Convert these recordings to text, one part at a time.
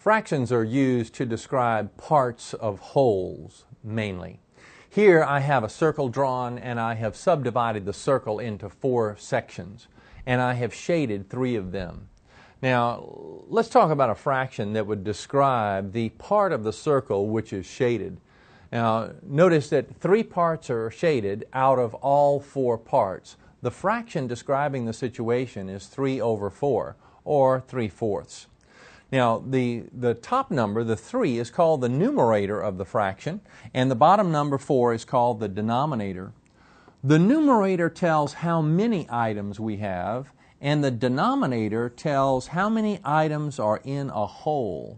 Fractions are used to describe parts of wholes, mainly. Here I have a circle drawn and I have subdivided the circle into 4 sections, and I have shaded 3 of them. Now, let's talk about a fraction that would describe the part of the circle which is shaded. Now, notice that 3 parts are shaded out of all 4 parts. The fraction describing the situation is 3 over 4, or 3/4. Now, the top number, the 3, is called the numerator of the fraction, and the bottom number, 4, is called the denominator. The numerator tells how many items we have, and the denominator tells how many items are in a whole.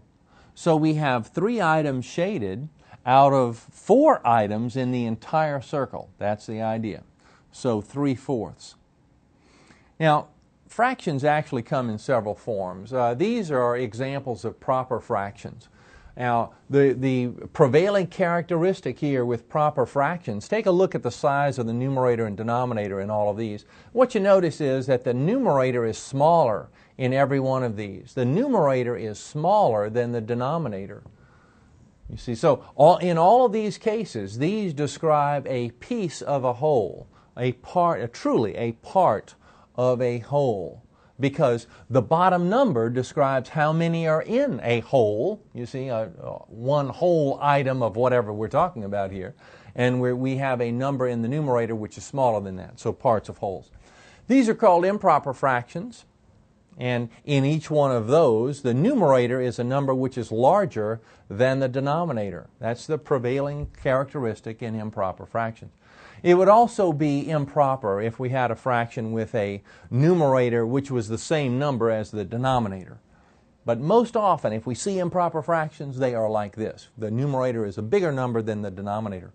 So we have 3 items shaded out of 4 items in the entire circle. That's the idea. So 3/4. Now, fractions actually come in several forms. These are examples of proper fractions. Now, the prevailing characteristic here with proper fractions, take a look at the size of the numerator and denominator in all of these. What you notice is that the numerator is smaller in every one of these. The numerator is smaller than the denominator. You see, so in all of these cases, these describe a piece of a whole, truly a part of a whole, because the bottom number describes how many are in a whole. You see, one whole item of whatever we're talking about here, and we have a number in the numerator which is smaller than that, so parts of wholes. These are called improper fractions, and in each one of those, the numerator is a number which is larger than the denominator. That's the prevailing characteristic in improper fractions. It would also be improper if we had a fraction with a numerator which was the same number as the denominator. But most often, if we see improper fractions, they are like this. The numerator is a bigger number than the denominator.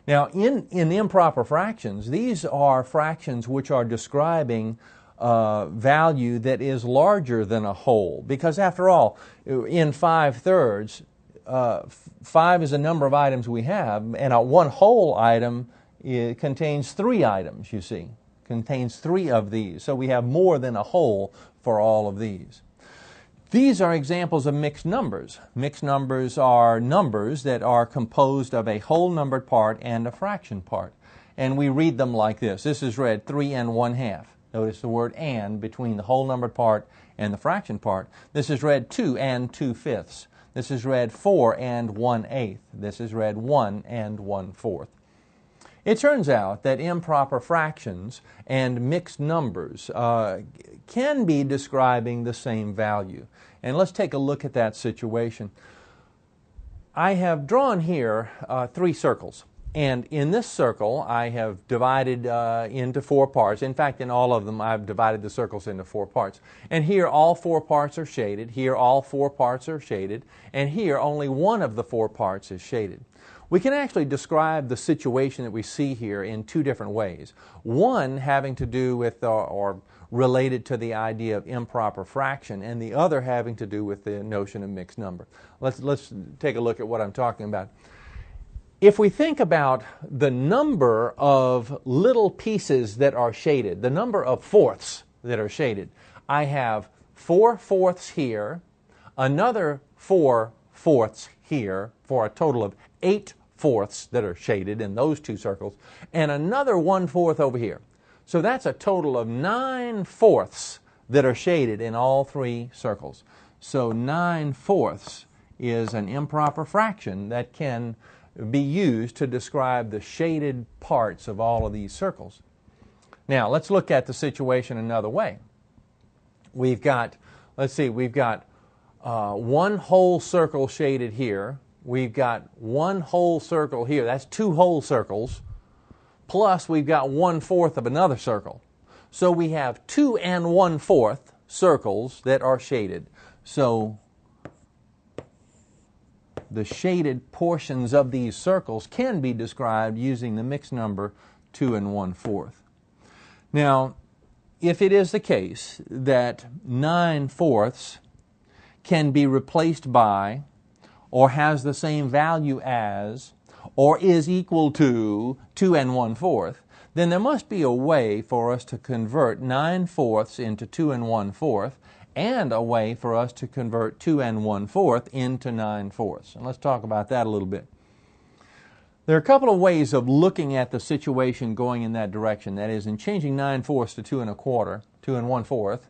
Now, in improper fractions, these are fractions which are describing value that is larger than a whole. Because after all, in 5/3, 5 is a number of items we have, and one whole item contains 3 items, you see. Contains 3 of these. So we have more than a whole for all of these. These are examples of mixed numbers. Mixed numbers are numbers that are composed of a whole numbered part and a fraction part. And we read them like this. This is read 3 1/2. Notice the word "and" between the whole numbered part and the fraction part. This is read 2 2/5. This is read 4 1/8. This is read 1 1/4. It turns out that improper fractions and mixed numbers can be describing the same value. And let's take a look at that situation. I have drawn here 3 circles. And in this circle, I have divided into 4 parts. In fact, in all of them, I've divided the circles into 4 parts. And here, all 4 parts are shaded. Here, all 4 parts are shaded. And here, only one of the 4 parts is shaded. We can actually describe the situation that we see here in 2 different ways. One having to do with or related to the idea of improper fraction, and the other having to do with the notion of mixed number. Let's take a look at what I'm talking about. If we think about the number of little pieces that are shaded, the number of fourths that are shaded, I have 4 fourths here, another 4 fourths here, for a total of 8 fourths that are shaded in those 2 circles, and another 1/4 over here. So that's a total of 9 fourths that are shaded in all 3 circles. So 9 fourths is an improper fraction that can be used to describe the shaded parts of all of these circles. Now, let's look at the situation another way. We've got, we've got 1 whole circle shaded here. We've got 1 whole circle here. That's 2 whole circles. Plus, we've got 1/4 of another circle. So we have 2 1/4 circles that are shaded. So the shaded portions of these circles can be described using the mixed number 2 1/4. Now, if it is the case that 9 fourths can be replaced by, or has the same value as, or is equal to 2 1/4, then there must be a way for us to convert 9 fourths into 2 1/4 and a way for us to convert 2 1/4 into 9/4. And let's talk about that a little bit. There are a couple of ways of looking at the situation going in that direction. That is, in changing 9/4 to 2 1/4, 2 1/4,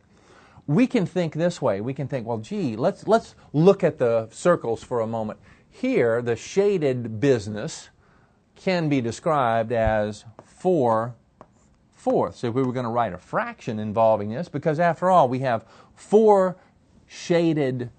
we can think this way. We can think, well, gee, let's look at the circles for a moment. Here, the shaded business can be described as 4/4 if we were going to write a fraction involving this, because after all, we have 4 shaded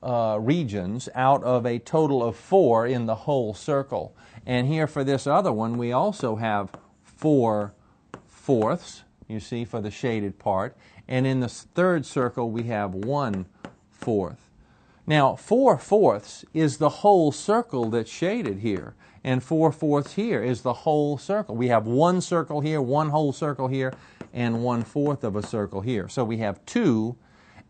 regions out of a total of 4 in the whole circle. And here for this other one, we also have 4/4, you see, for the shaded part. And in the third circle, we have 1/4. Now, 4/4 is the whole circle that's shaded here. And 4/4 here is the whole circle. We have one circle here, one whole circle here, and 1/4 of a circle here. So we have 2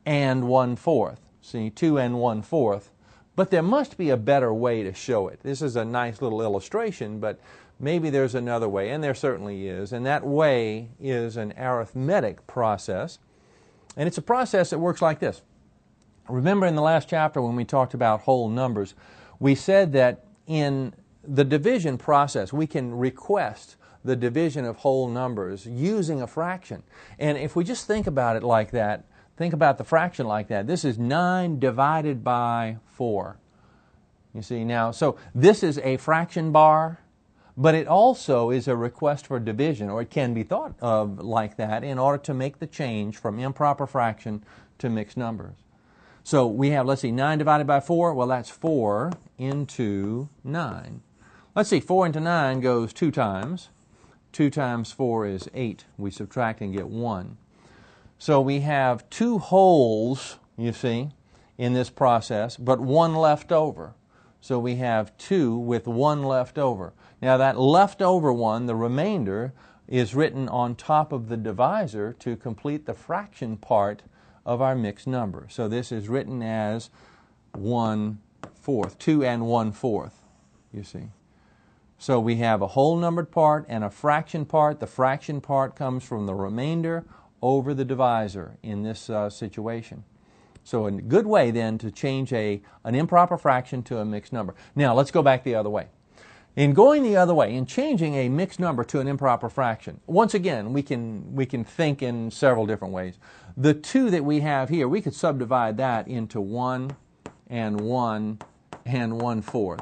1/4. See, 2 1/4. But there must be a better way to show it. This is a nice little illustration, but maybe there's another way, and there certainly is. And that way is an arithmetic process. And it's a process that works like this. Remember in the last chapter when we talked about whole numbers, we said that in the division process, we can request the division of whole numbers using a fraction. And if we just think about it like that, think about the fraction like that. This is 9 divided by 4. You see now, so this is a fraction bar, but it also is a request for division, or it can be thought of like that in order to make the change from improper fraction to mixed numbers. So we have, let's see, 9 divided by 4. Well, that's 4 into 9. Let's see, 4 into 9 goes 2 times. 2 times 4 is 8. We subtract and get 1. So we have 2 wholes, you see, in this process, but 1 left over. So we have 2 with 1 left over. Now that leftover one, the remainder, is written on top of the divisor to complete the fraction part of our mixed number. So this is written as 1/4, 2 1/4, you see. So we have a whole numbered part and a fraction part. The fraction part comes from the remainder over the divisor in this situation. So a good way then to change an improper fraction to a mixed number. Now let's go back the other way. In going the other way, in changing a mixed number to an improper fraction, once again, we can think in several different ways. The 2 that we have here, we could subdivide that into 1 and 1 and 1/4.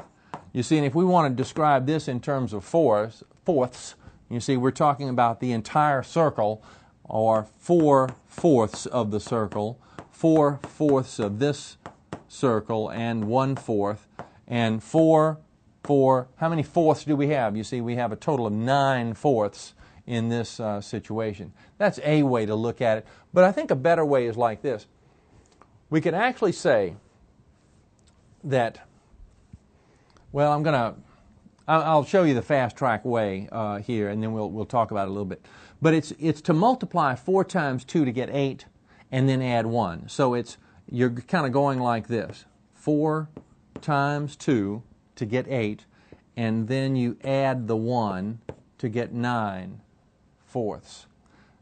You see, and if we want to describe this in terms of fourths, you see, we're talking about the entire circle, or 4/4 of the circle, 4/4 of this circle, and 1/4, and 4, how many fourths do we have? You see, we have a total of 9/4 in this situation. That's a way to look at it. But I think a better way is like this. We could actually say that, well, I'll show you the fast track way here, and then we'll talk about it a little bit. But it's to multiply 4 times 2 to get 8, and then add 1. So you're kind of going like this: 4 times 2 to get 8, and then you add the 1 to get 9/4.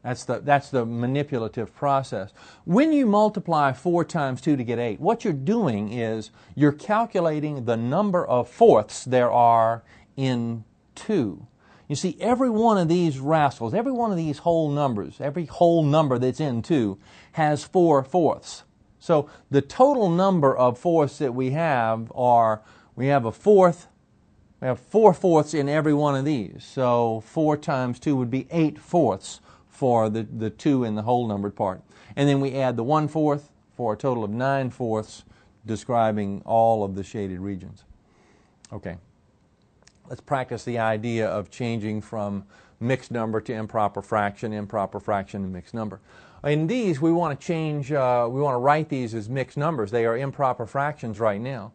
That's the manipulative process. When you multiply 4 times 2 to get 8, what you're doing is you're calculating the number of fourths there are in 2. You see, every one of these rascals, every one of these whole numbers, every whole number that's in 2 has 4/4. So the total number of fourths that we have we have 4/4 in every one of these. So 4 times 2 would be 8/4 for the 2 in the whole numbered part. And then we add the 1/4 for a total of 9/4, describing all of the shaded regions. Okay. Let's practice the idea of changing from mixed number to improper fraction to mixed number. In these, we want to change, we want to write these as mixed numbers. They are improper fractions right now.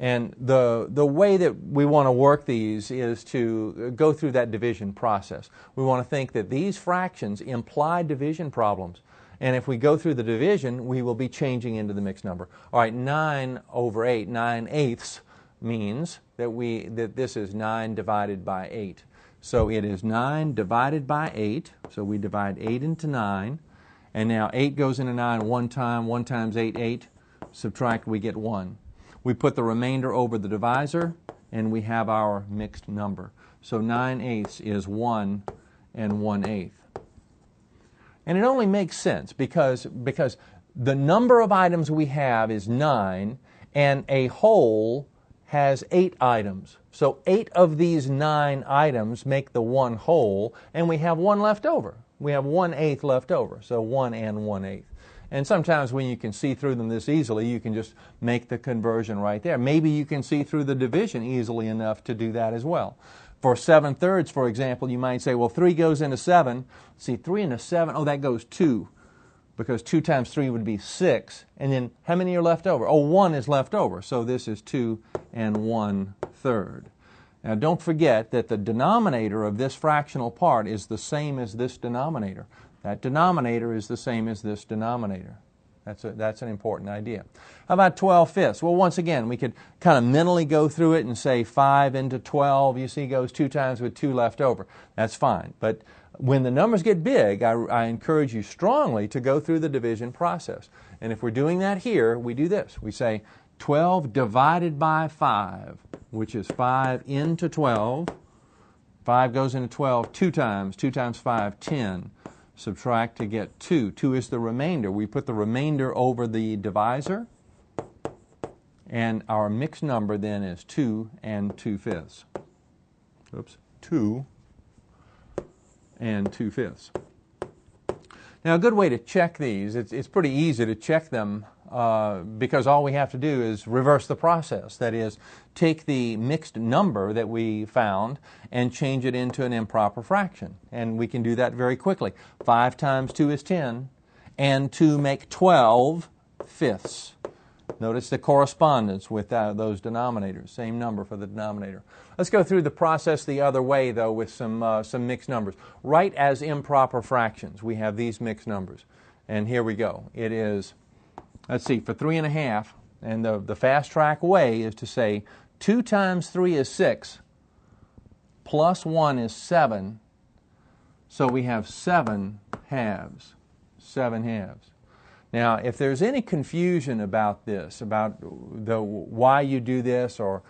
And the way that we want to work these is to go through that division process. We want to think that these fractions imply division problems. And if we go through the division, we will be changing into the mixed number. All right, 9/8, 9/8 means that this is 9 divided by 8. So it is 9 divided by 8. So we divide 8 into 9. And now 8 goes into 9 one time. 1 times 8, 8. Subtract, we get 1. We put the remainder over the divisor, and we have our mixed number. So 9/8 is 1 and 1/8. And it only makes sense because the number of items we have is 9, and a whole has 8 items. So 8 of these 9 items make the one whole, and we have 1 left over. We have 1/8 left over, so 1 and 1/8. And sometimes when you can see through them this easily, you can just make the conversion right there. Maybe you can see through the division easily enough to do that as well. For 7/3, for example, you might say, well, 3 goes into 7. See, 3 into 7, oh, that goes 2. Because 2 times 3 would be 6. And then how many are left over? Oh, 1 is left over. So this is 2 and 1/3. Now don't forget that the denominator of this fractional part is the same as this denominator. That denominator is the same as this denominator. That's an important idea. How about 12/5? Well, once again, we could kind of mentally go through it and say 5 into 12, you see, goes 2 times with 2 left over. That's fine. But when the numbers get big, I encourage you strongly to go through the division process. And if we're doing that here, we do this. We say 12 divided by 5, which is 5 into 12. 5 goes into 12 2 times. 2 times 5, 10. Subtract to get 2. 2 is the remainder. We put the remainder over the divisor, and our mixed number then is 2 and 2/5. Oops, 2 and 2/5. Now, a good way to check these, it's pretty easy to check them because all we have to do is reverse the process. That is, take the mixed number that we found and change it into an improper fraction. And we can do that very quickly. 5 times 2 is 10, and 2 make 12/5. Notice the correspondence with those denominators. Same number for the denominator. Let's go through the process the other way, though, with some mixed numbers. Write as improper fractions. We have these mixed numbers. And here we go. It is, let's see, for 3.5, and the fast track way is to say 2 times 3 is 6, plus 1 is 7, so we have 7 halves. 7 halves. Now, if there's any confusion about this, about why you do this or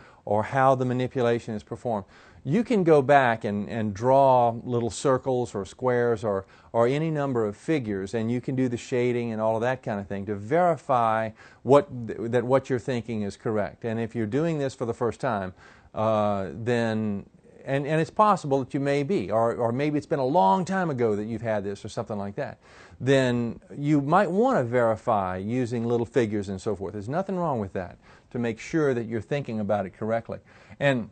how the manipulation is performed, you can go back and draw little circles or squares or any number of figures, and you can do the shading and all of that kind of thing to verify that what you're thinking is correct. And if you're doing this for the first time, then and it's possible that you may be, or maybe it's been a long time ago that you've had this or something like that, then you might want to verify using little figures and so forth. There's nothing wrong with that, to make sure that you're thinking about it correctly. And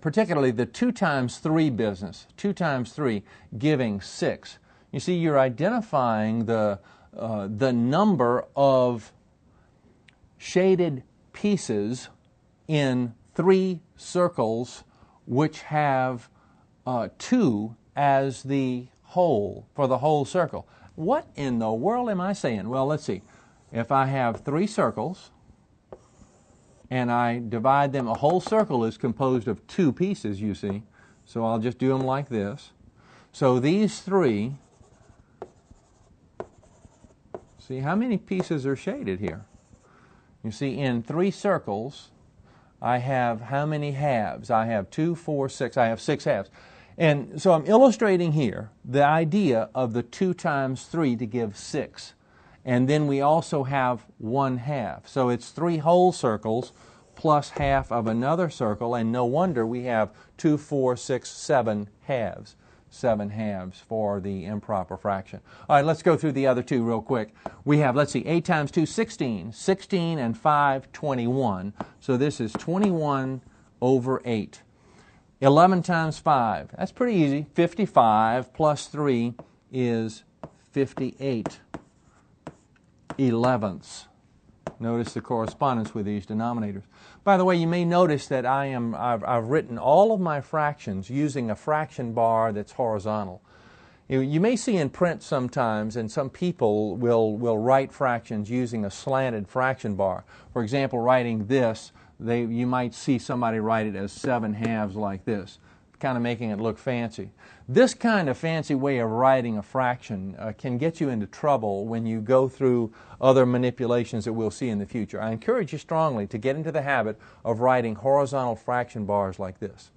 particularly the 2 times 3 business, 2 times 3 giving 6. You see, you're identifying the number of shaded pieces in 3 circles which have 2 as the whole, for the whole circle. What in the world am I saying? Well, let's see. If I have 3 circles, and I divide them, a whole circle is composed of 2 pieces, you see. So I'll just do them like this. So these 3, see how many pieces are shaded here? You see, in 3 circles, I have how many halves? I have 2, 4, 6. I have 6 halves. And so I'm illustrating here the idea of the 2 times 3 to give 6. And then we also have 1 half. So it's 3 whole circles plus half of another circle, and no wonder we have 2, 4, 6, 7 halves. 7 halves for the improper fraction. All right, let's go through the other 2 real quick. We have, let's see, 8 times 2, 16. 16 and 5, 21. So this is 21 over 8. 11 times 5. That's pretty easy. 55 plus 3 is 58 elevenths. Notice the correspondence with these denominators. By the way, you may notice that I've written all of my fractions using a fraction bar that's horizontal. You may see in print sometimes, and some people will write fractions using a slanted fraction bar. For example, writing this, you might see somebody write it as 7 halves like this. kind of making it look fancy. This kind of fancy way of writing a fraction can get you into trouble when you go through other manipulations that we'll see in the future. I encourage you strongly to get into the habit of writing horizontal fraction bars like this.